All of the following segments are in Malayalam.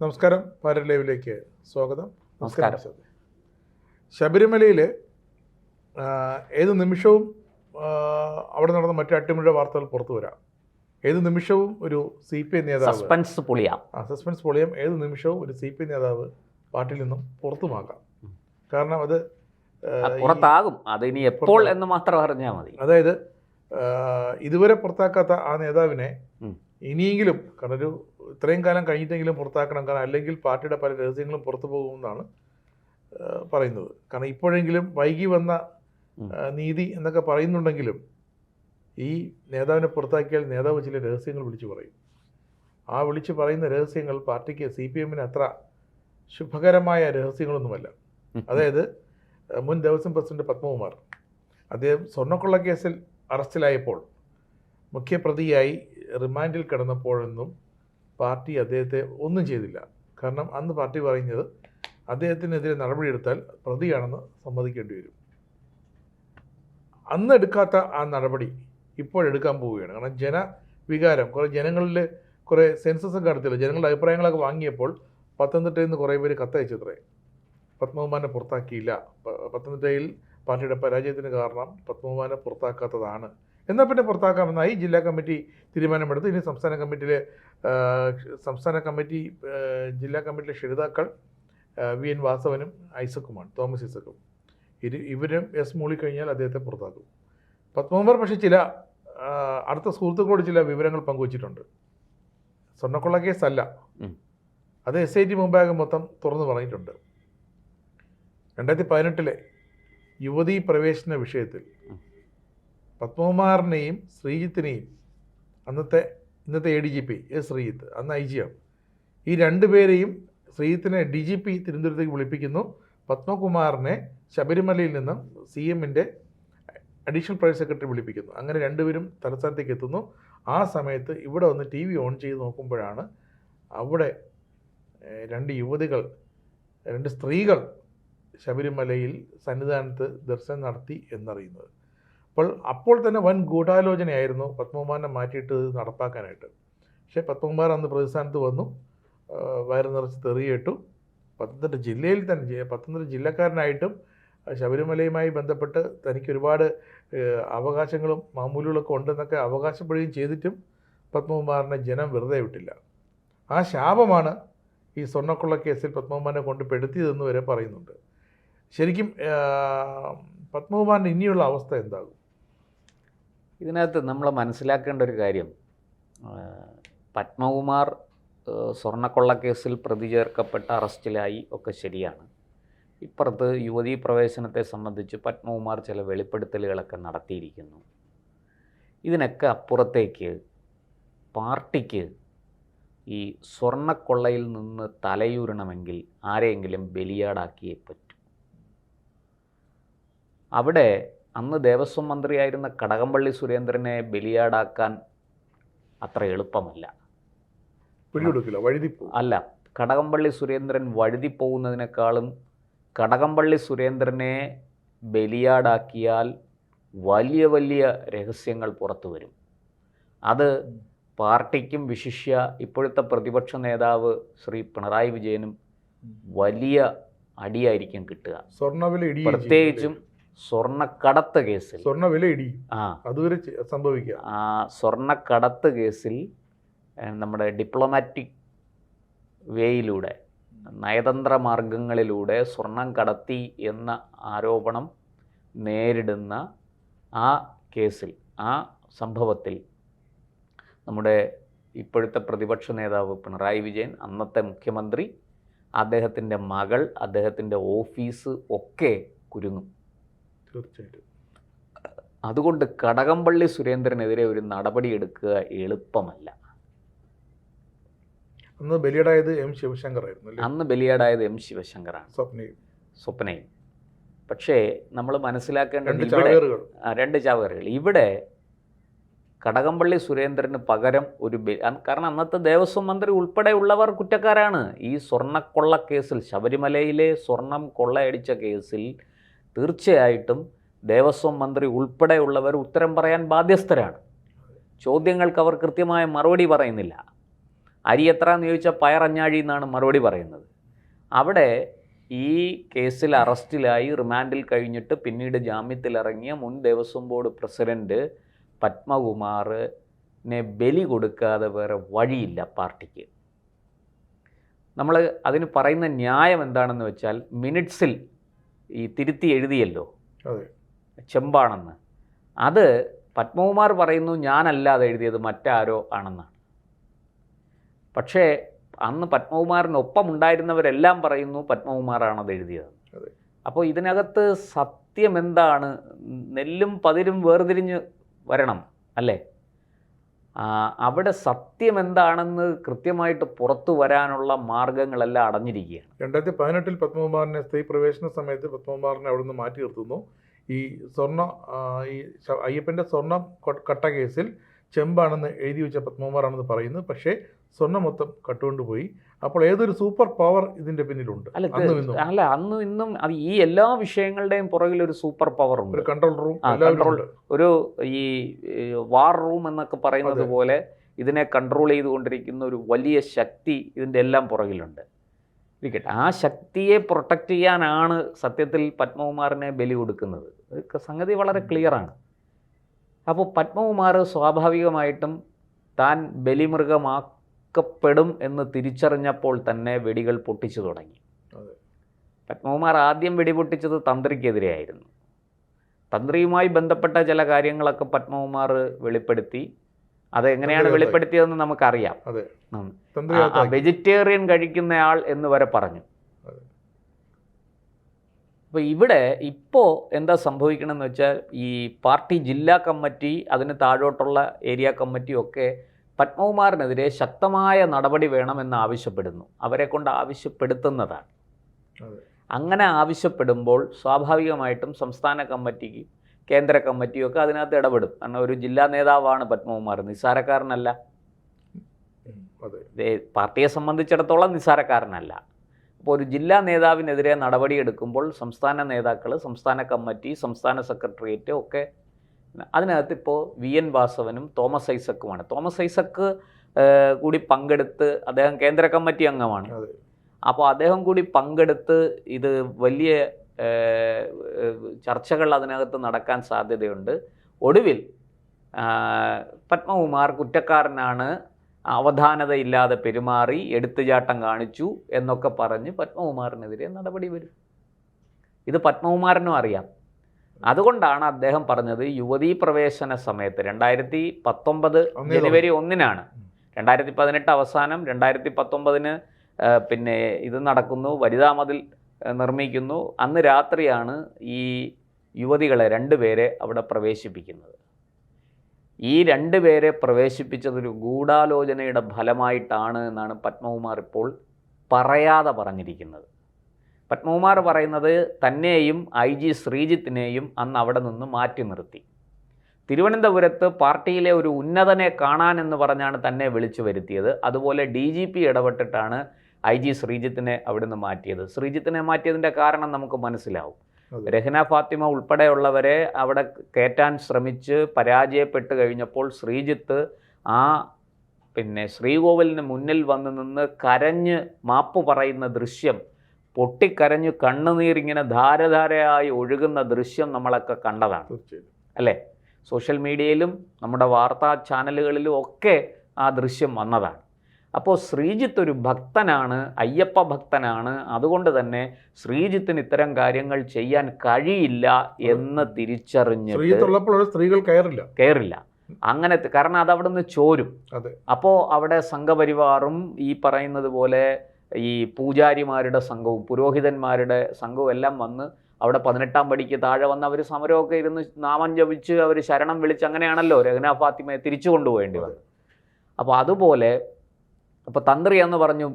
നമസ്കാരം. ഭാരത് ലൈവിലേക്ക് സ്വാഗതം. നമസ്കാരം. ശബരിമലയിൽ ഏത് നിമിഷവും അവിടെ നടന്ന മറ്റു അട്ടിമറിയുടെ വാർത്തകൾ പുറത്തു വരാം. ഏത് നിമിഷവും ഒരു CPI നേതാവ് സസ്പെൻസ് പൊളിയാം. ഏത് നിമിഷവും ഒരു CPI നേതാവ് പാർട്ടിയിൽ നിന്നും പുറത്തുമാകാം. കാരണം അത് പുറത്താകും. അത് ഇനി എപ്പോൾ എന്ന് മാത്രം അറിഞ്ഞാൽ മതി. അതായത് ഇതുവരെ പുറത്താക്കാത്ത ആ നേതാവിനെ ഇനിയെങ്കിലും, കാരണം ഒരു ഇത്രയും കാലം കഴിഞ്ഞിട്ടെങ്കിലും പുറത്താക്കണം. കാരണം അല്ലെങ്കിൽ പാർട്ടിയുടെ പല രഹസ്യങ്ങളും പുറത്തു പോകുമെന്നാണ് പറയുന്നത്. കാരണം ഇപ്പോഴെങ്കിലും വൈകി വന്ന നീതി എന്നൊക്കെ പറയുന്നുണ്ടെങ്കിലും ഈ നേതാവിനെ പുറത്താക്കിയാൽ നേതാവ് ചില രഹസ്യങ്ങൾ വിളിച്ചു പറയും. ആ വിളിച്ചു പറയുന്ന രഹസ്യങ്ങൾ പാർട്ടിക്ക് CPM-ന് അത്ര ശുഭകരമായ രഹസ്യങ്ങളൊന്നുമല്ല. അതായത് മുൻ ദേവസ്വം പ്രസിഡന്റ് പത്മകുമാർ, അദ്ദേഹം സ്വർണ്ണക്കൊള്ള കേസിൽ അറസ്റ്റിലായപ്പോൾ മുഖ്യപ്രതിയായി റിമാൻഡിൽ കിടന്നപ്പോഴൊന്നും പാർട്ടി അദ്ദേഹത്തെ ഒന്നും ചെയ്തില്ല. കാരണം അന്ന് പാർട്ടി പറയുന്നത് അദ്ദേഹത്തിനെതിരെ നടപടിയെടുത്താൽ പ്രതിയാണെന്ന് സമ്മതിക്കേണ്ടി വരും. അന്ന് എടുക്കാത്ത ആ നടപടി ഇപ്പോഴെടുക്കാൻ പോവുകയാണ്. കാരണം ജനവികാരം, കുറേ ജനങ്ങളിൽ കുറേ സെൻസസ് ഒക്കെ നടത്തിയല്ലോ, ജനങ്ങളുടെ അഭിപ്രായങ്ങളൊക്കെ വാങ്ങിയപ്പോൾ പത്തനംതിട്ടയിൽ നിന്ന് കുറേ പേര് കത്തയച്ചത്രേ പത്മകുമാറിനെ പുറത്താക്കിയില്ല, പത്തനംതിട്ടയിൽ പാർട്ടിയുടെ പരാജയത്തിന് കാരണം പത്മകുമാറിനെ പുറത്താക്കാത്തതാണ്, എന്നാൽ പിന്നെ പുറത്താക്കാമെന്നായി ജില്ലാ കമ്മിറ്റി തീരുമാനമെടുത്ത്. ഇനി സംസ്ഥാന കമ്മിറ്റി ജില്ലാ കമ്മിറ്റിയിലെ ക്ഷണിതാക്കൾ VN വാസവനും തോമസ് ഐസക്കും. ഇവരും മൂളിക്കഴിഞ്ഞാൽ അദ്ദേഹത്തെ പുറത്താക്കും. പത്മകുമാർ പക്ഷേ ചില അടുത്ത സുഹൃത്തുക്കളോട് ചില വിവരങ്ങൾ പങ്കുവച്ചിട്ടുണ്ട്. സ്വർണ്ണക്കൊള്ള കേസല്ല, അത് SIT മുമ്പാകെ മൊത്തം തുറന്നു പറഞ്ഞിട്ടുണ്ട്. 2018 യുവതീ പ്രവേശന വിഷയത്തിൽ പത്മകുമാറിനെയും ശ്രീജിത്തിനെയും ഇന്നത്തെ ADGP ശ്രീജിത്ത്, അന്ന് IG ആണ്, ഈ രണ്ടുപേരെയും ശ്രീജിത്തിനെ DGP തിരുവനന്തപുരത്തേക്ക് വിളിപ്പിക്കുന്നു. പത്മകുമാറിനെ ശബരിമലയിൽ നിന്നും CM-ന്റെ അഡീഷണൽ പ്രൈവറ്റ് സെക്രട്ടറി വിളിപ്പിക്കുന്നു. അങ്ങനെ രണ്ടുപേരും തലസ്ഥാനത്തേക്ക് എത്തുന്നു. ആ സമയത്ത് ഇവിടെ വന്ന് TV ഓൺ ചെയ്ത് നോക്കുമ്പോഴാണ് അവിടെ രണ്ട് സ്ത്രീകൾ ശബരിമലയിൽ സന്നിധാനത്ത് ദർശനം നടത്തി എന്നറിയുന്നത്. അപ്പോൾ തന്നെ വൻ ഗൂഢാലോചനയായിരുന്നു പത്മകുമാറിനെ മാറ്റിയിട്ട് നടപ്പാക്കാനായിട്ട്. പക്ഷേ പത്മകുമാർ അന്ന് പ്രതിസ്ഥാനത്ത് വന്നു, വയറ് നിറച്ച് തെറിയിട്ടു. പത്തനംതിട്ട ജില്ലക്കാരനായിട്ടും ശബരിമലയുമായി ബന്ധപ്പെട്ട് തനിക്ക് ഒരുപാട് അവകാശങ്ങളും മാമൂലുകളൊക്കെ ഉണ്ടെന്നൊക്കെ അവകാശപ്പെടുകയും ചെയ്തിട്ടും പത്മകുമാറിനെ ജനം വെറുതെ വിട്ടില്ല. ആ ശാപമാണ് ഈ സ്വർണ്ണക്കൊള്ള കേസിൽ പത്മകുമാറിനെ കൊണ്ട് പെടുത്തിയതെന്ന് വരെ പറയുന്നുണ്ട്. ശരിക്കും പത്മകുമാറിൻ്റെ ഇനിയുള്ള അവസ്ഥ എന്താകും? ഇതിനകത്ത് നമ്മൾ മനസ്സിലാക്കേണ്ട ഒരു കാര്യം, പത്മകുമാർ സ്വർണ്ണക്കൊള്ള കേസിൽ പ്രതി ചേർക്കപ്പെട്ട അറസ്റ്റിലായി ഒക്കെ ശരിയാണ്. ഇപ്പുറത്ത് യുവതീ പ്രവേശനത്തെ സംബന്ധിച്ച് പത്മകുമാർ ചില വെളിപ്പെടുത്തലുകളൊക്കെ നടത്തിയിരിക്കുന്നു. ഇതിനൊക്കെ അപ്പുറത്തേക്ക് പാർട്ടിക്ക് ഈ സ്വർണ്ണക്കൊള്ളയിൽ നിന്ന് തലയൂരണമെങ്കിൽ ആരെയെങ്കിലും ബലിയാടാക്കിയേ പറ്റൂ. അവിടെ അന്ന് ദേവസ്വം മന്ത്രിയായിരുന്ന കടകംപള്ളി സുരേന്ദ്രനെ ബലിയാടാക്കാൻ അത്ര എളുപ്പമല്ല. അല്ല, കടകംപള്ളി സുരേന്ദ്രൻ വഴുതിപ്പോകുന്നതിനേക്കാളും കടകംപള്ളി സുരേന്ദ്രനെ ബലിയാടാക്കിയാൽ വലിയ വലിയ രഹസ്യങ്ങൾ പുറത്തു വരും. അത് പാർട്ടിക്കും വിശിഷ്യ ഇപ്പോഴത്തെ പ്രതിപക്ഷ നേതാവ് ശ്രീ പിണറായി വിജയനും വലിയ അടിയായിരിക്കും കിട്ടുക. പ്രത്യേകിച്ചും സ്വർണ്ണക്കടത്ത് കേസിൽ സ്വർണ്ണക്കടത്ത് കേസിൽ നമ്മുടെ ഡിപ്ലോമാറ്റിക് വേയിലൂടെ, നയതന്ത്ര മാർഗങ്ങളിലൂടെ സ്വർണം കടത്തി എന്ന ആരോപണം നേരിടുന്ന ആ കേസിൽ, ആ സംഭവത്തിൽ നമ്മുടെ ഇപ്പോഴത്തെ പ്രതിപക്ഷ നേതാവ് പിണറായി വിജയൻ, അന്നത്തെ മുഖ്യമന്ത്രി, അദ്ദേഹത്തിൻ്റെ മകൾ, അദ്ദേഹത്തിൻ്റെ ഓഫീസ് ഒക്കെ കുരുങ്ങും. തീർച്ചയായിട്ടും. അതുകൊണ്ട് കടകംപള്ളി സുരേന്ദ്രനെതിരെ ഒരു നടപടി എടുക്കുക എളുപ്പമല്ല. അന്ന് ബലിയാടായത് M ശിവശങ്കറാണ്, സ്വപ്നയും. പക്ഷേ നമ്മൾ മനസ്സിലാക്കേണ്ടത് രണ്ട് ചാവേറുകൾ. ഇവിടെ കടകംപള്ളി സുരേന്ദ്രന് പകരം കാരണം അന്നത്തെ ദേവസ്വം മന്ത്രി ഉൾപ്പെടെയുള്ളവർ കുറ്റക്കാരാണ്. ഈ സ്വർണ്ണക്കൊള്ള കേസിൽ, ശബരിമലയിലെ സ്വർണം കൊള്ളയടിച്ച കേസിൽ തീർച്ചയായിട്ടും ദേവസ്വം മന്ത്രി ഉൾപ്പെടെയുള്ളവർ ഉത്തരം പറയാൻ ബാധ്യസ്ഥരാണ്. ചോദ്യങ്ങൾക്ക് അവർ കൃത്യമായ മറുപടി പറയുന്നില്ല. അരി എത്രയെന്ന് ചോദിച്ചാൽ പയറഞ്ഞാഴി എന്നാണ് മറുപടി പറയുന്നത്. അവിടെ ഈ കേസിൽ അറസ്റ്റിലായി റിമാൻഡിൽ കഴിഞ്ഞിട്ട് പിന്നീട് ജാമ്യത്തിലിറങ്ങിയ മുൻ ദേവസ്വം ബോർഡ് പ്രസിഡൻറ്റ് പത്മകുമാറിനെ ബലി കൊടുക്കാതെ വേറെ വഴിയില്ല പാർട്ടിക്ക്. നമ്മൾ അതിന് പറയുന്ന ന്യായം എന്താണെന്ന് വെച്ചാൽ, മിനിറ്റ്സിൽ ഈ തിരുത്തി എഴുതിയല്ലോ ചെമ്പാണെന്ന്. അത് പത്മകുമാർ പറയുന്നു ഞാനല്ലാതെ എഴുതിയത് മറ്റാരോ ആണെന്നാണ്. പക്ഷേ അന്ന് പത്മകുമാറിനൊപ്പം ഉണ്ടായിരുന്നവരെല്ലാം പറയുന്നു പത്മകുമാറാണത് എഴുതിയത്. അപ്പോൾ ഇതിനകത്ത് സത്യം എന്താണ്? നെല്ലും പതിരും വേർതിരിഞ്ഞ് വരണം അല്ലേ? അവിടെ സത്യം എന്താണെന്ന് കൃത്യമായിട്ട് പുറത്തു വരാനുള്ള മാർഗങ്ങളെല്ലാം അടഞ്ഞിരിക്കുകയാണ്. 2018 പത്മകുമാറിനെ സ്ത്രീ പ്രവേശന സമയത്ത് പത്മകുമാറിനെ അവിടെ നിന്ന് മാറ്റി നിർത്തുന്നു. ഈ അയ്യപ്പൻ്റെ സ്വർണം കട്ട കേസിൽ ചെമ്പാണെന്ന് എഴുതി വെച്ച പത്മകുമാറാണെന്ന് പറയുന്നു. പക്ഷേ സ്വർണ്ണം മൊത്തം കട്ടുകൊണ്ടുപോയി. അപ്പോൾ ഏതൊരു സൂപ്പർ പവർ ഇതിന്റെ പിന്നിലുണ്ട്? അന്നും ഇന്നും അത് ഈ എല്ലാ വിഷയങ്ങളുടെയും പുറകിൽ ഒരു സൂപ്പർ പവർ ഉണ്ട്. ഒരു കൺട്രോൾ റൂം, ഒരു ഈ വാർ റൂം എന്നൊക്കെ പറയുന്നത് പോലെ ഇതിനെ കൺട്രോൾ ചെയ്തുകൊണ്ടിരിക്കുന്ന ഒരു വലിയ ശക്തി ഇതിൻ്റെ എല്ലാം പുറകിലുണ്ട്. ഇരിക്കട്ടെ, ആ ശക്തിയെ പ്രൊട്ടക്റ്റ് ചെയ്യാനാണ് സത്യത്തിൽ പത്മകുമാറിനെ ബലി കൊടുക്കുന്നത്. സംഗതി വളരെ ക്ലിയറാണ്. അപ്പോൾ പത്മകുമാർ സ്വാഭാവികമായിട്ടും താൻ ബലിമൃഗമാക്കപ്പെടും എന്ന് തിരിച്ചറിഞ്ഞപ്പോൾ തന്നെ വെടികൾ പൊട്ടിച്ചു തുടങ്ങി. പത്മകുമാർ ആദ്യം വെടിപൊട്ടിച്ചത് തന്ത്രിക്കെതിരെയായിരുന്നു. തന്ത്രിയുമായി ബന്ധപ്പെട്ട ചില കാര്യങ്ങളൊക്കെ പത്മകുമാർ വെളിപ്പെടുത്തി. അതെങ്ങനെയാണ് വെളിപ്പെടുത്തിയതെന്ന് നമുക്കറിയാം. വെജിറ്റേറിയൻ കഴിക്കുന്നയാൾ എന്ന് വരെ പറഞ്ഞു. അപ്പോൾ ഇവിടെ ഇപ്പോൾ എന്താ സംഭവിക്കണമെന്ന് വെച്ചാൽ, ഈ പാർട്ടി ജില്ലാ കമ്മിറ്റി, അതിന് താഴോട്ടുള്ള ഏരിയ കമ്മിറ്റിയൊക്കെ പത്മകുമാറിനെതിരെ ശക്തമായ നടപടി വേണമെന്ന് ആവശ്യപ്പെടുന്നു. അവരെ കൊണ്ട് ആവശ്യപ്പെടുത്തുന്നതാണ്. അങ്ങനെ ആവശ്യപ്പെടുമ്പോൾ സ്വാഭാവികമായിട്ടും സംസ്ഥാന കമ്മിറ്റിക്ക്, കേന്ദ്ര കമ്മിറ്റിയൊക്കെ അതിനകത്ത് ഇടപെടും. കാരണം ഒരു ജില്ലാ നേതാവാണ് പത്മകുമാർ, നിസ്സാരക്കാരനല്ല. പാർട്ടിയെ സംബന്ധിച്ചിടത്തോളം നിസ്സാരക്കാരനല്ല. അപ്പോൾ ഒരു ജില്ലാ നേതാവിനെതിരെ നടപടിയെടുക്കുമ്പോൾ സംസ്ഥാന നേതാക്കൾ, സംസ്ഥാന കമ്മിറ്റി, സംസ്ഥാന സെക്രട്ടേറിയറ്റ് ഒക്കെ അതിനകത്ത് ഇപ്പോൾ VN വാസവനും തോമസ് ഐസക്കുമാണ്. തോമസ് ഐസക്ക് കൂടി പങ്കെടുത്ത്, അദ്ദേഹം കേന്ദ്ര കമ്മിറ്റി അംഗമാണ്. അപ്പോൾ അദ്ദേഹം കൂടി പങ്കെടുത്ത് ഇത് വലിയ ചർച്ചകൾ അതിനകത്ത് നടക്കാൻ സാധ്യതയുണ്ട്. ഒടുവിൽ പത്മകുമാർ കുറ്റക്കാരനാണ്, അവധാനതയില്ലാതെ പെരുമാറി, എടുത്തുചാട്ടം കാണിച്ചു എന്നൊക്കെ പറഞ്ഞ് പത്മകുമാറിനെതിരെ നടപടി വരും. ഇത് പത്മകുമാറിനും അറിയാം. അതുകൊണ്ടാണ് അദ്ദേഹം പറഞ്ഞത്, യുവതീ പ്രവേശന സമയത്ത് 2019 ജനുവരി 1-നാണ്, 2018 അവസാനം, 2019 പിന്നെ ഇത് നടക്കുന്നു, വനിതാ മതിൽ നിർമ്മിക്കുന്നു. അന്ന് രാത്രിയാണ് ഈ യുവതികളെ 2 പേരെ അവിടെ പ്രവേശിപ്പിക്കുന്നത്. ഈ 2 പേരെ പ്രവേശിപ്പിച്ചതൊരു ഗൂഢാലോചനയുടെ ഫലമായിട്ടാണ് എന്നാണ് പത്മകുമാർ ഇപ്പോൾ പറയാതെ പറഞ്ഞിരിക്കുന്നത്. പത്മകുമാർ പറയുന്നത് തന്നെയും IG ശ്രീജിത്തിനെയും അന്ന് അവിടെ നിന്ന് മാറ്റി നിർത്തി. തിരുവനന്തപുരത്ത് പാർട്ടിയിലെ ഒരു ഉന്നതനെ കാണാനെന്ന് പറഞ്ഞാണ് തന്നെ വിളിച്ചു വരുത്തിയത്. അതുപോലെ DGP ഇടപെട്ടിട്ടാണ് IG ശ്രീജിത്തിനെ അവിടെ നിന്ന് മാറ്റിയത്. ശ്രീജിത്തിനെ മാറ്റിയതിൻ്റെ കാരണം നമുക്ക് മനസ്സിലാവും. രഹ്ന ഫാത്തിമ ഉൾപ്പെടെയുള്ളവരെ അവിടെ കയറ്റാൻ ശ്രമിച്ച് പരാജയപ്പെട്ട് കഴിഞ്ഞപ്പോൾ ശ്രീജിത്ത് പിന്നെ ശ്രീകോവിലിന് മുന്നിൽ വന്ന് നിന്ന് കരഞ്ഞ് മാപ്പ് പറയുന്ന ദൃശ്യം, പൊട്ടിക്കരഞ്ഞ് കണ്ണുനീരിങ്ങനെ ധാരധാരയായി ഒഴുകുന്ന ദൃശ്യം നമ്മളൊക്കെ കണ്ടതാണ് അല്ലേ? സോഷ്യൽ മീഡിയയിലും നമ്മുടെ വാർത്താ ചാനലുകളിലും ഒക്കെ ആ ദൃശ്യം വന്നതാണ്. അപ്പോൾ ശ്രീജിത്ത് ഒരു ഭക്തനാണ്, അയ്യപ്പ ഭക്തനാണ്. അതുകൊണ്ട് തന്നെ ശ്രീജിത്തിന് ഇത്തരം കാര്യങ്ങൾ ചെയ്യാൻ കഴിയില്ല എന്ന് തിരിച്ചറിഞ്ഞിട്ട് സ്ത്രീകൾ കയറില്ല. അങ്ങനെ, കാരണം അതവിടെ നിന്ന് ചോരും. അപ്പോൾ അവിടെ സംഘപരിവാറും ഈ പറയുന്നത് പോലെ ഈ പൂജാരിമാരുടെ സംഘവും പുരോഹിതന്മാരുടെ സംഘവും എല്ലാം വന്ന് അവിടെ 18-ാം പടിക്ക് താഴെ വന്ന് അവർ സമരമൊക്കെ ഇരുന്ന് നാമം ജപിച്ച് അവർ ശരണം വിളിച്ച് അങ്ങനെയാണല്ലോ രഹ്ന ഫാത്തിമയെ തിരിച്ചു കൊണ്ടുപോകേണ്ടി വന്നത്. അപ്പോൾ അതുപോലെ അപ്പോൾ തന്ത്രി എന്ന് പറഞ്ഞു,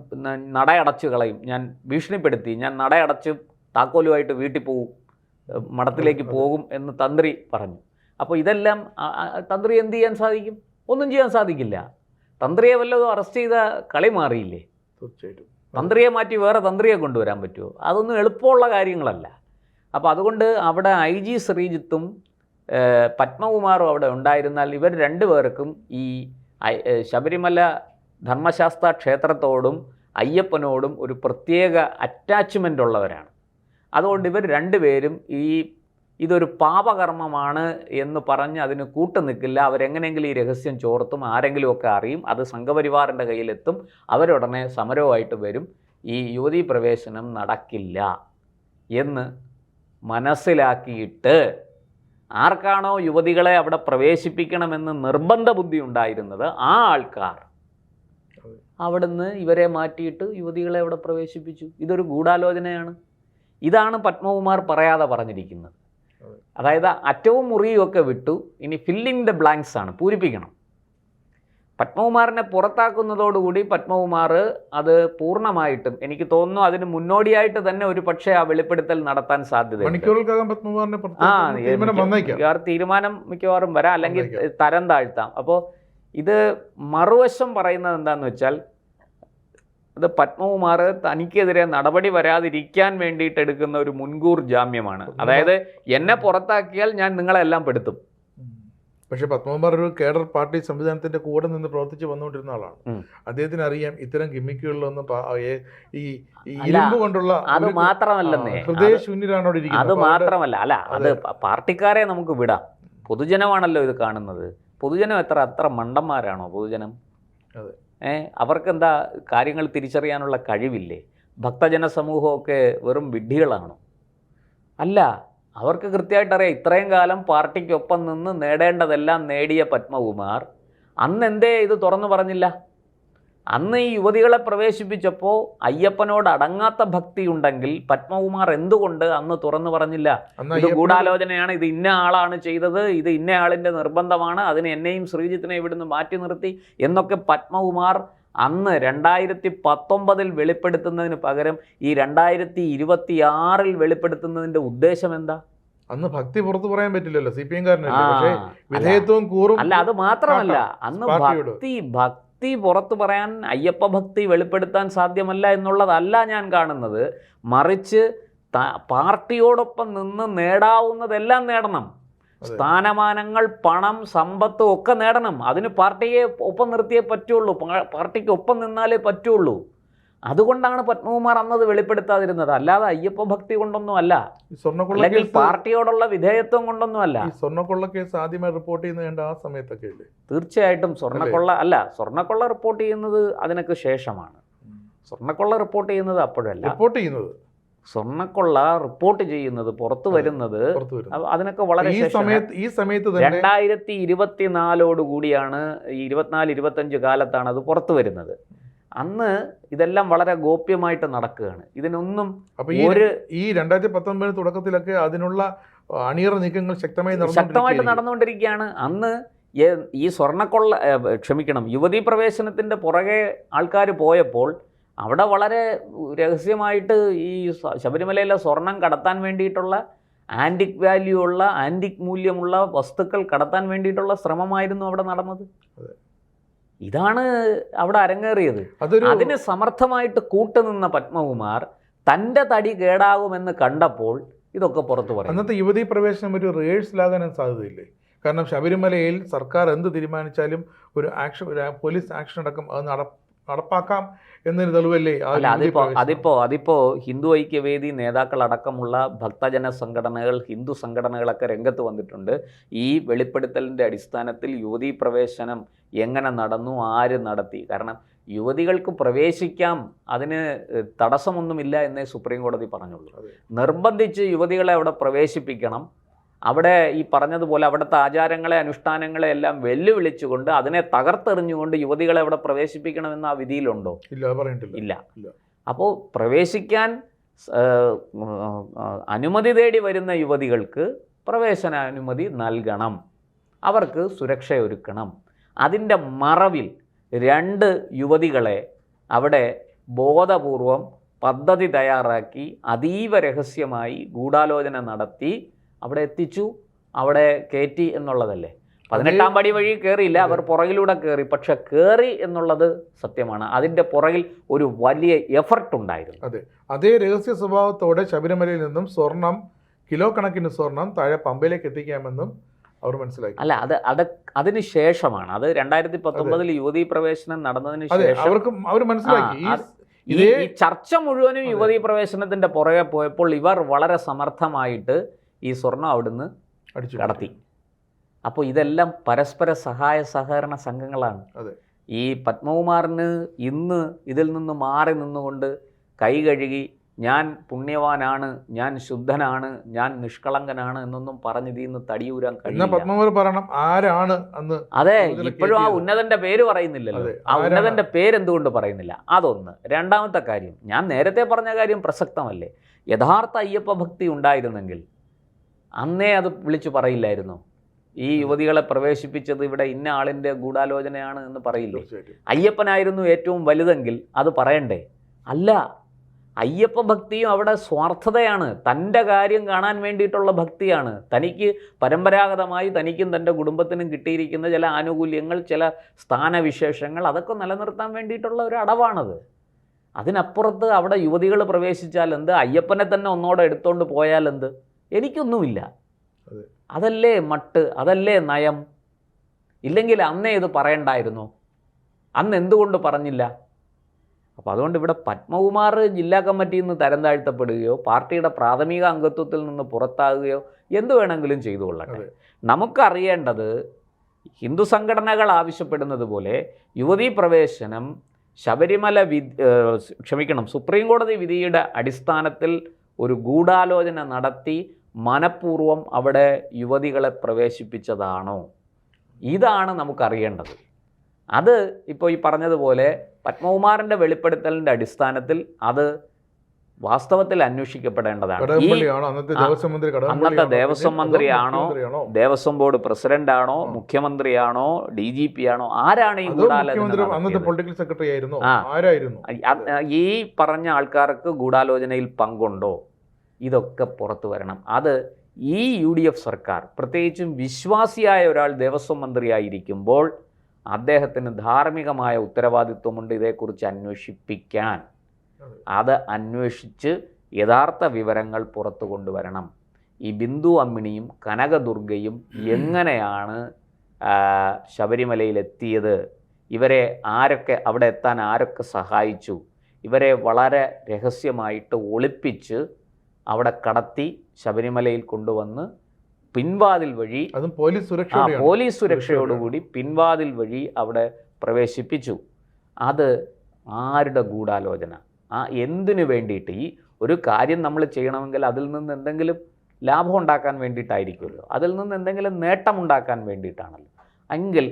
നടയടച്ച് കളയും, ഞാൻ ഭീഷണിപ്പെടുത്തി, ഞാൻ നടയടച്ച് താക്കോലുമായിട്ട് വീട്ടിൽ പോകും, മഠത്തിലേക്ക് പോകും എന്ന് തന്ത്രി പറഞ്ഞു. അപ്പോൾ ഇതെല്ലാം തന്ത്രി എന്ത് ചെയ്യാൻ സാധിക്കും? ഒന്നും ചെയ്യാൻ സാധിക്കില്ല. തന്ത്രിയെ വല്ലതും അറസ്റ്റ് ചെയ്ത കളി മാറിയില്ലേ? തീർച്ചയായിട്ടും. തന്ത്രിയെ മാറ്റി വേറെ തന്ത്രിയെ കൊണ്ടുവരാൻ പറ്റുമോ? അതൊന്നും എളുപ്പമുള്ള കാര്യങ്ങളല്ല. അപ്പോൾ അതുകൊണ്ട് അവിടെ IG ശ്രീജിത്തും പത്മകുമാറും അവിടെ ഉണ്ടായിരുന്നാൽ ഇവർ 2 പേർക്കും ഈ ശബരിമല ധർമ്മശാസ്ത്ര ക്ഷേത്രത്തോടും അയ്യപ്പനോടും ഒരു പ്രത്യേക അറ്റാച്ച്മെൻ്റ് ഉള്ളവരാണ്. അതുകൊണ്ട് ഇവർ രണ്ടുപേരും ഇതൊരു പാപകർമ്മമാണ് എന്ന് പറഞ്ഞ് അതിന് കൂട്ടു നിൽക്കില്ല. അവരെങ്ങനെയെങ്കിലും ഈ രഹസ്യം ചോർത്തും, ആരെങ്കിലുമൊക്കെ അറിയും, അത് സംഘപരിവാറിൻ്റെ കയ്യിലെത്തും, അവരുടനെ സമരവുമായിട്ട് വരും, ഈ യുവതീ പ്രവേശനം നടക്കില്ല എന്ന് മനസ്സിലാക്കിയിട്ട് ആർക്കാണോ യുവതികളെ അവിടെ പ്രവേശിപ്പിക്കണമെന്ന് നിർബന്ധ ബുദ്ധി ഉണ്ടായിരുന്നത് ആ ആൾക്കാർ അവിടുന്ന് ഇവരെ മാറ്റിയിട്ട് യുവതികളെ അവിടെ പ്രവേശിപ്പിച്ചു. ഇതൊരു ഗൂഢാലോചനയാണ്. ഇതാണ് പത്മകുമാർ പറയാതെ പറഞ്ഞിരിക്കുന്നത്. അതായത് അറ്റവും മുറിയുമൊക്കെ വിട്ടു, ഇനി ഫില്ലിംഗ് ദ ബ്ലാങ്ക്സ് ആണ്, പൂരിപ്പിക്കണം. പത്മകുമാറിനെ പുറത്താക്കുന്നതോടുകൂടി പത്മകുമാർ അത് പൂർണ്ണമായിട്ടും, എനിക്ക് തോന്നുന്നു അതിന് മുന്നോടിയായിട്ട് തന്നെ ഒരു പക്ഷേ ആ വെളിപ്പെടുത്തൽ നടത്താൻ സാധ്യതയുണ്ട്. തീരുമാനം മിക്കവാറും വരാം, അല്ലെങ്കിൽ തരം താഴ്ത്താം. അപ്പോൾ ഇത് മറുവശം പറയുന്നത് എന്താണെന്ന് വെച്ചാൽ, ഇത് പത്മകുമാർ തനിക്കെതിരെ നടപടി വരാതിരിക്കാൻ വേണ്ടിയിട്ട് എടുക്കുന്ന ഒരു മുൻകൂർ ജാമ്യമാണ്. അതായത് എന്നെ പുറത്താക്കിയാൽ ഞാൻ നിങ്ങളെല്ലാം പെടുത്തും. പക്ഷെ പത്മകുമാർ ഒരു കേഡർ പാർട്ടി സംവിധാനത്തിന്റെ കൂടെ നിന്ന് പ്രവർത്തിച്ച് വന്നുകൊണ്ടിരുന്ന ആളാണ്. അദ്ദേഹത്തിന് അറിയാം ഇത്തരം ഗിമ്മിക്കുകളിലൊന്നും ഈ ഇരുമ്പ് കൊണ്ടുള്ള അത് മാത്രമല്ലെന്നേ, ഹൃദയശൂന്യരാണ് അവിടെ ഇരിക്കുന്നത്. അത് മാത്രമല്ല, അത് പാർട്ടിക്കാരെ നമുക്ക് വിടാം, പൊതുജനമാണല്ലോ ഇത് കാണുന്നത്. പൊതുജനം അത്ര മണ്ടന്മാരാണോ പൊതുജനം? അവർക്കെന്താ കാര്യങ്ങൾ തിരിച്ചറിയാനുള്ള കഴിവില്ലേ? ഭക്തജന സമൂഹമൊക്കെ വെറും വിഡ്ഢികളാണോ? അല്ല, അവർക്ക് കൃത്യമായിട്ടറിയാം ഇത്രയും കാലം പാർട്ടിക്കൊപ്പം നിന്ന് നേടേണ്ടതെല്ലാം നേടിയ പത്മകുമാർ അന്നെന്തേ ഇത് തുറന്നു പറഞ്ഞില്ല? അന്ന് ഈ യുവതികളെ പ്രവേശിപ്പിച്ചപ്പോൾ അയ്യപ്പനോട് അടങ്ങാത്ത ഭക്തി ഉണ്ടെങ്കിൽ പത്മകുമാർ എന്തുകൊണ്ട് അന്ന് തുറന്നു പറഞ്ഞില്ല? ഇത് ഗൂഢാലോചനയാണ്, ഇത് ഇന്ന ആളാണ് ചെയ്തത്, ഇത് ഇന്ന ആളിൻ്റെ നിർബന്ധമാണ്, അതിന് എന്നെയും ശ്രീജിത്തിനെ ഇവിടുന്ന് മാറ്റി നിർത്തി എന്നൊക്കെ പത്മകുമാർ അന്ന് 2019 വെളിപ്പെടുത്തുന്നതിന് പകരം ഈ 2026 വെളിപ്പെടുത്തുന്നതിൻ്റെ ഉദ്ദേശം എന്താ? അന്ന് ഭക്തി പുറത്തു പറയാൻ പറ്റില്ലല്ലോ, CPM കാരനല്ലേ. വിധേയത്വം കൂറും. അല്ല, അത് മാത്രമല്ല, അന്ന് ഭക്തി പുറത്തു പറയാൻ, അയ്യപ്പ ഭക്തി വെളിപ്പെടുത്താൻ സാധ്യമല്ല എന്നുള്ളതല്ല ഞാൻ കാണുന്നത്. മറിച്ച് പാർട്ടിയോടൊപ്പം നിന്ന് നേടാവുന്നതെല്ലാം നേടണം. സ്ഥാനമാനങ്ങൾ, പണം, സമ്പത്ത് ഒക്കെ നേടണം. അതിന് പാർട്ടിയെ ഒപ്പം നിർത്തിയേ പറ്റുള്ളൂ, പാർട്ടിക്ക് ഒപ്പം നിന്നാലേ പറ്റുള്ളൂ. അതുകൊണ്ടാണ് പത്മകുമാർ അന്നത് വെളിപ്പെടുത്താതിരുന്നത്. അല്ലാതെ അയ്യപ്പ ഭക്തി കൊണ്ടൊന്നും അല്ല, അല്ലെങ്കിൽ പാർട്ടിയോടുള്ള വിധേയത്വം കൊണ്ടൊന്നും അല്ല. സ്വർണ്ണക്കൊള്ള കേസ് ആദ്യമായി റിപ്പോർട്ട് ചെയ്യുന്നത് ആ സമയത്തൊക്കെ അല്ലേ? തീർച്ചയായിട്ടും സ്വർണ്ണക്കൊള്ള റിപ്പോർട്ട് ചെയ്യുന്നത് അതിനൊക്കെ ശേഷമാണ്. സ്വർണ്ണക്കൊള്ള റിപ്പോർട്ട് ചെയ്യുന്നത് അപ്പോഴല്ല. സ്വർണ്ണക്കൊള്ള റിപ്പോർട്ട് ചെയ്യുന്നത്, പുറത്തു വരുന്നത് അതിനൊക്കെ വളരെ ഈ സമയത്ത് 2024 കൂടിയാണ്, 24-25 കാലത്താണ് അത് പുറത്തു വരുന്നത്. അന്ന് ഇതെല്ലാം വളരെ ഗോപ്യമായിട്ട് നടക്കുകയാണ്. ഇതിനൊന്നും ഈ 2019 തുടക്കത്തിലൊക്കെ അതിനുള്ള അണിയറ നീക്കങ്ങൾ ശക്തമായിട്ട് നടന്നുകൊണ്ടിരിക്കുകയാണ്. അന്ന് ഈ യുവതീ പ്രവേശനത്തിന്റെ പുറകെ ആൾക്കാർ പോയപ്പോൾ അവിടെ വളരെ രഹസ്യമായിട്ട് ഈ ശബരിമലയിലെ സ്വർണം കടത്താൻ വേണ്ടിയിട്ടുള്ള ആൻറ്റിക് വാല്യൂ ഉള്ള, ആൻറ്റിക് മൂല്യമുള്ള വസ്തുക്കൾ കടത്താൻ വേണ്ടിയിട്ടുള്ള ശ്രമമായിരുന്നു അവിടെ നടന്നത്. ഇതാണ് അവിടെ അരങ്ങേറിയത്. അതിന് സമർത്ഥമായിട്ട് കൂട്ടുനിന്ന പത്മകുമാർ തൻ്റെ തടി കേടാകുമെന്ന് കണ്ടപ്പോൾ ഇതൊക്കെ പുറത്തു പറയും. അന്നത്തെ യുവതീ പ്രവേശനം ഒരു റിഹേഴ്സലാകാനും സാധ്യതയില്ലേ? കാരണം ശബരിമലയിൽ സർക്കാർ എന്ത് തീരുമാനിച്ചാലും ഒരു പോലീസ് ആക്ഷൻ അടക്കം അത് നടപ്പാക്കാം എന്നൊരു തെളിവല്ലേ? അതിപ്പോ ഹിന്ദു ഐക്യവേദി നേതാക്കളടക്കമുള്ള ഭക്തജന സംഘടനകൾ, ഹിന്ദു സംഘടനകളൊക്കെ രംഗത്ത് വന്നിട്ടുണ്ട്. ഈ വെളിപ്പെടുത്തലിൻ്റെ അടിസ്ഥാനത്തിൽ യുവതീ പ്രവേശനം എങ്ങനെ നടന്നു, ആര് നടത്തി? കാരണം യുവതികൾക്ക് പ്രവേശിക്കാം, അതിന് തടസ്സമൊന്നുമില്ല എന്നേ സുപ്രീം കോടതി പറഞ്ഞുള്ളൂ. നിർബന്ധിച്ച് യുവതികളെ അവിടെ പ്രവേശിപ്പിക്കണം. അവിടെ ഈ പറഞ്ഞതുപോലെ അവിടുത്തെ ആചാരങ്ങളെ, അനുഷ്ഠാനങ്ങളെ എല്ലാം വെല്ലുവിളിച്ചുകൊണ്ട്, അതിനെ തകർത്തെറിഞ്ഞുകൊണ്ട് യുവതികളെ അവിടെ പ്രവേശിപ്പിക്കണമെന്ന് ആ വിധിയിലുണ്ടോ? ഇല്ല. അപ്പോൾ പ്രവേശിക്കാൻ അനുമതി തേടി വരുന്ന യുവതികൾക്ക് പ്രവേശനാനുമതി നൽകണം, അവർക്ക് സുരക്ഷയൊരുക്കണം. അതിൻ്റെ മറവിൽ 2 യുവതികളെ അവിടെ ബോധപൂർവം പദ്ധതി തയ്യാറാക്കി അതീവ രഹസ്യമായി ഗൂഢാലോചന നടത്തി അവിടെ എത്തിച്ചു, അവിടെ കയറ്റി എന്നുള്ളതല്ലേ. 18-ാം പടി വഴി കയറിയില്ല, അവർ പുറകിലൂടെ കയറി. പക്ഷെ കയറി എന്നുള്ളത് സത്യമാണ്. അതിൻ്റെ പുറകിൽ ഒരു വലിയ എഫർട്ട് ഉണ്ടായിരുന്നു. അതേ രഹസ്യ സ്വഭാവത്തോടെ ശബരിമലയിൽ നിന്നും കിലോ കണക്കിന് സ്വർണം താഴെ പമ്പയിലേക്ക് എത്തിക്കാമെന്നും അവർ മനസ്സിലാക്കി. അല്ല, അതിന് ശേഷമാണ്, അത് 2019 യുവതീ പ്രവേശനം നടന്നതിന് അതെ, ശേഷം അവർ മനസ്സിലാക്കി. ഈ ചർച്ച മുഴുവനും യുവതീ പ്രവേശനത്തിന്റെ പുറകെ പോയപ്പോൾ ഇവർ വളരെ സമർത്ഥമായിട്ട് ഈ സ്വർണം അവിടുന്ന് കടത്തി. അപ്പോൾ ഇതെല്ലാം പരസ്പര സഹായ സഹകരണ സംഘങ്ങളാണ്. ഈ പത്മകുമാറിന് ഇന്ന് ഇതിൽ നിന്ന് മാറി നിന്നുകൊണ്ട് കൈ കഴുകി ഞാൻ പുണ്യവാനാണ്, ഞാൻ ശുദ്ധനാണ്, ഞാൻ നിഷ്കളങ്കനാണ് എന്നൊന്നും പറഞ്ഞ് ഇതിൽ നിന്ന് തടിയൂരാൻ കഴിയില്ല. ആരാണ് അന്ന്? അതെ, ഇപ്പോഴും ആ ഉന്നതന്റെ പേര് പറയുന്നില്ലല്ലോ. ആ ഉന്നതന്റെ പേരെന്തുകൊണ്ട് പറയുന്നില്ല? അതൊന്ന്. രണ്ടാമത്തെ കാര്യം, ഞാൻ നേരത്തെ പറഞ്ഞ കാര്യം പ്രസക്തമല്ലേ? യഥാർത്ഥ അയ്യപ്പ ഭക്തി ഉണ്ടായിരുന്നെങ്കിൽ അന്നേ അത് വിളിച്ചു പറയില്ലായിരുന്നു. ഈ യുവതികളെ പ്രവേശിപ്പിച്ചത് ഇവിടെ ഇന്ന ആളിൻ്റെ ഗൂഢാലോചനയാണ് എന്ന് പറയില്ലേ? അയ്യപ്പനായിരുന്നു ഏറ്റവും വലുതെങ്കിൽ അത് പറയണ്ടേ? അല്ല, അയ്യപ്പ ഭക്തിയും അവിടെ സ്വാർത്ഥതയാണ്. തൻ്റെ കാര്യം കാണാൻ വേണ്ടിയിട്ടുള്ള ഭക്തിയാണ്. തനിക്ക് പരമ്പരാഗതമായി തനിക്കും തൻ്റെ കുടുംബത്തിനും കിട്ടിയിരിക്കുന്ന ചില ആനുകൂല്യങ്ങൾ, ചില സ്ഥാനവിശേഷങ്ങൾ, അതൊക്കെ നിലനിർത്താൻ വേണ്ടിയിട്ടുള്ള ഒരു അടവാണത്. അതിനപ്പുറത്ത് അവിടെ യുവതികൾ പ്രവേശിച്ചാൽ എന്ത്? അയ്യപ്പനെ തന്നെ ഒന്നോടെ എടുത്തോണ്ട് പോയാൽ എന്ത്? എനിക്കൊന്നുമില്ല. അതല്ലേ മട്ട്, അതല്ലേ നയം. ഇല്ലെങ്കിൽ അന്നേ ഇത് പറയണ്ടായിരുന്നു. അന്ന് എന്തുകൊണ്ട് പറഞ്ഞില്ല? അപ്പോൾ അതുകൊണ്ട് ഇവിടെ പത്മകുമാർ ജില്ലാ കമ്മിറ്റിയിൽ നിന്ന് തരം താഴ്ത്തപ്പെടുകയോ പാർട്ടിയുടെ പ്രാഥമിക അംഗത്വത്തിൽ നിന്ന് പുറത്താകുകയോ എന്ത് വേണമെങ്കിലും ചെയ്തു കൊള്ളട്ടെ. നമുക്കറിയേണ്ടത്, ഹിന്ദു സംഘടനകൾ ആവശ്യപ്പെടുന്നത് പോലെ യുവതീ പ്രവേശനം സുപ്രീം കോടതി വിധിയുടെ അടിസ്ഥാനത്തിൽ ഒരു ഗൂഢാലോചന നടത്തി മനഃപൂർവ്വം അവിടെ യുവതികളെ പ്രവേശിപ്പിച്ചതാണോ? ഇതാണ് നമുക്കറിയേണ്ടത്. അത് ഇപ്പോൾ ഈ പറഞ്ഞതുപോലെ പത്മകുമാറിൻ്റെ വെളിപ്പെടുത്തലിൻ്റെ അടിസ്ഥാനത്തിൽ അത് വാസ്തവത്തിൽ അന്വേഷിക്കപ്പെടേണ്ടതാണ്. അന്നത്തെ ദേവസ്വം മന്ത്രിയാണോ, ദേവസ്വം ബോർഡ് പ്രസിഡന്റാണോ, മുഖ്യമന്ത്രിയാണോ, DGP ആണോ, ആരാണ് ഈ ഈ പറഞ്ഞ ആൾക്കാർക്ക് ഗൂഢാലോചനയിൽ പങ്കുണ്ടോ? ഇതൊക്കെ പുറത്തു വരണം. അത് ഈ UDF സർക്കാർ, പ്രത്യേകിച്ചും വിശ്വാസിയായ ഒരാൾ ദേവസ്വം മന്ത്രിയായിരിക്കുമ്പോൾ അദ്ദേഹത്തിന് ധാർമ്മികമായ ഉത്തരവാദിത്വമുണ്ട് ഇതേക്കുറിച്ച് അന്വേഷിപ്പിക്കാൻ. അത് അന്വേഷിച്ച് യഥാർത്ഥ വിവരങ്ങൾ പുറത്തു കൊണ്ടുവരണം. ഈ ബിന്ദു അമ്മിണിയും കനകദുർഗയും എങ്ങനെയാണ് ശബരിമലയിലെത്തിയത്? ഇവരെ ആരൊക്കെ അവിടെ എത്താൻ ആരൊക്കെ സഹായിച്ചു? ഇവരെ വളരെ രഹസ്യമായിട്ട് ഒളിപ്പിച്ച് അവിടെ കടത്തി ശബരിമലയിൽ കൊണ്ടുവന്ന് പിൻവാതിൽ വഴി, പോലീസ് സുരക്ഷയോടുകൂടി പിൻവാതിൽ വഴി അവിടെ പ്രവേശിപ്പിച്ചു. അത് ആരുടെ ഗൂഢാലോചന? എന്തിനു വേണ്ടിയിട്ട്? ഈ ഒരു കാര്യം നമ്മൾ ചെയ്യണമെങ്കിൽ അതിൽ നിന്ന് എന്തെങ്കിലും ലാഭം ഉണ്ടാക്കാൻ വേണ്ടിയിട്ടായിരിക്കുമല്ലോ, അതിൽ നിന്ന് എന്തെങ്കിലും നേട്ടമുണ്ടാക്കാൻ വേണ്ടിയിട്ടാണല്ലോ. എങ്കിൽ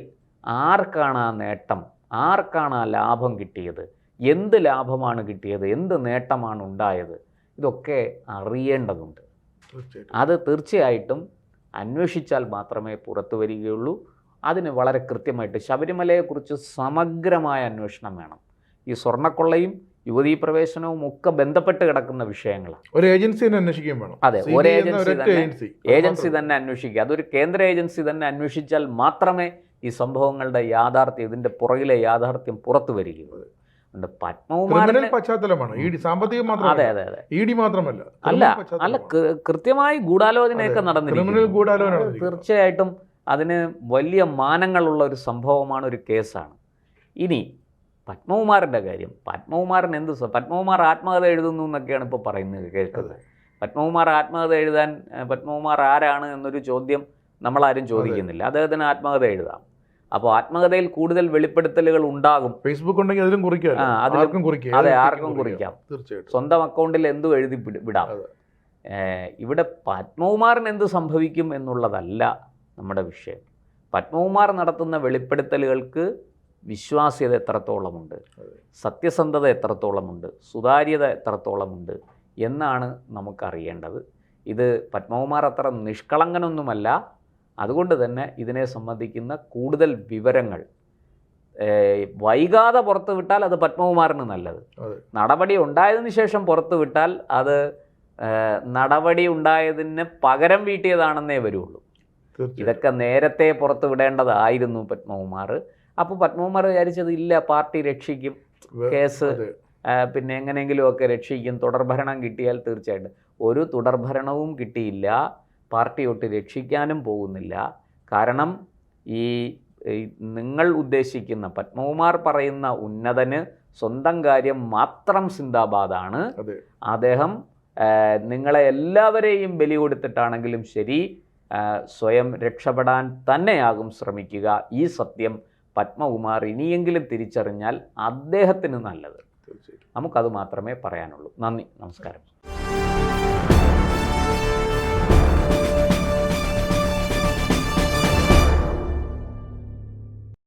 ആർക്കാണ് ആ നേട്ടം? ആർക്കാണ് ആ ലാഭം കിട്ടിയത്? എന്ത് ലാഭമാണ് കിട്ടിയത്? എന്ത് നേട്ടമാണ് ഉണ്ടായത്? ഇതൊക്കെ അറിയേണ്ടതുണ്ട്. അത് തീർച്ചയായിട്ടും അന്വേഷിച്ചാൽ മാത്രമേ പുറത്തു വരികയുള്ളൂ. അതിന് വളരെ കൃത്യമായിട്ട് ശബരിമലയെക്കുറിച്ച് സമഗ്രമായ അന്വേഷണം വേണം. ഈ സ്വർണ്ണക്കൊള്ളയും യുവതീ പ്രവേശനവും ഒക്കെ ബന്ധപ്പെട്ട് കിടക്കുന്ന വിഷയങ്ങളാണ്. ഒരു ഏജൻസി അന്വേഷിക്കുകയും വേണം. അതെ, ഒരു ഏജൻസി തന്നെ അന്വേഷിക്കുക. അതൊരു കേന്ദ്ര ഏജൻസി തന്നെ അന്വേഷിച്ചാൽ മാത്രമേ ഈ സംഭവങ്ങളുടെ യാഥാർത്ഥ്യം, ഇതിൻ്റെ പുറകിലെ യാഥാർത്ഥ്യം പുറത്തു വരികയുള്ളൂ. പത്മകുമാറിന്റെ പശ്ചാത്തലമാണ് അതെ അതെ അതെ മാത്രമല്ല അല്ല കൃത്യമായി ഗൂഢാലോചനയൊക്കെ നടന്നിരിക്കുന്നു. തീർച്ചയായിട്ടും അതിന് വലിയ മാനങ്ങളുള്ള ഒരു സംഭവമാണ്, ഒരു കേസാണ്. ഇനി പത്മകുമാറിൻ്റെ കാര്യം, പത്മകുമാറിന് എന്ത്? പത്മകുമാർ ആത്മകഥ എഴുതുന്നു എന്നൊക്കെയാണ് ഇപ്പോൾ പറയുന്നത്, കേൾക്കുന്നത്. പത്മകുമാർ ആത്മകഥ എഴുതാൻ, പത്മകുമാർ ആരാണ് എന്നൊരു ചോദ്യം നമ്മളാരും ചോദിക്കുന്നില്ല. അദ്ദേഹത്തിന് ആത്മകഥ എഴുതാം. അപ്പോൾ ആത്മകഥയിൽ കൂടുതൽ വെളിപ്പെടുത്തലുകൾ ഉണ്ടാകും. ഫേസ്ബുക്ക് ഉണ്ടെങ്കിൽ അതിലും കുറിക്കാം. അതെ, ആർക്കും കുറിക്കാം. സ്വന്തം അക്കൗണ്ടിൽ എന്തും എഴുതി വിടാം. ഇവിടെ പത്മകുമാറിന് എന്ത് സംഭവിക്കും എന്നുള്ളതല്ല നമ്മുടെ വിഷയം. പത്മകുമാർ നടത്തുന്ന വെളിപ്പെടുത്തലുകൾക്ക് വിശ്വാസ്യത എത്രത്തോളമുണ്ട്, സത്യസന്ധത എത്രത്തോളമുണ്ട്, സുതാര്യത എത്രത്തോളമുണ്ട് എന്നാണ് നമുക്കറിയേണ്ടത്. ഇത് പത്മകുമാർ അത്ര നിഷ്കളങ്കനൊന്നുമല്ല. അതുകൊണ്ട് തന്നെ ഇതിനെ സംബന്ധിക്കുന്ന കൂടുതൽ വിവരങ്ങൾ വൈകാതെ പുറത്തു വിട്ടാൽ അത് പത്മകുമാറിന് നല്ലത്. നടപടി ഉണ്ടായതിനു ശേഷം പുറത്തു വിട്ടാൽ അത് നടപടി ഉണ്ടായതിന് പകരം വീട്ടിയതാണെന്നേ വരുള്ളൂ. ഇതൊക്കെ നേരത്തെ പുറത്തു വിടേണ്ടതായിരുന്നു പത്മകുമാർ. അപ്പോൾ പത്മകുമാർ വിചാരിച്ചത് ഇല്ല, പാർട്ടി രക്ഷിക്കും, കേസ് പിന്നെ എങ്ങനെയെങ്കിലുമൊക്കെ രക്ഷിക്കും, തുടർഭരണം കിട്ടിയാൽ. തീർച്ചയായിട്ടും ഒരു തുടർഭരണവും കിട്ടിയില്ല. പാർട്ടി ഒട്ട് രക്ഷിക്കാനും പോകുന്നില്ല. കാരണം ഈ നിങ്ങൾ ഉദ്ദേശിക്കുന്ന പത്മകുമാർ പറയുന്ന ഉന്നതന് സ്വന്തം കാര്യം മാത്രം സിന്ദാബാദാണ്. അതെ. അദ്ദേഹം നിങ്ങളെ എല്ലാവരെയും ബലി കൊടുത്തിട്ടാണെങ്കിലും ശരി സ്വയം രക്ഷപ്പെടാൻ തന്നെയാകും ശ്രമിക്കുക. ഈ സത്യം പത്മകുമാർ ഇനിയെങ്കിലും തിരിച്ചറിഞ്ഞാൽ അദ്ദേഹത്തിന് നല്ലത്. നമുക്കത് മാത്രമേ പറയാനുള്ളൂ. നന്ദി, നമസ്കാരം.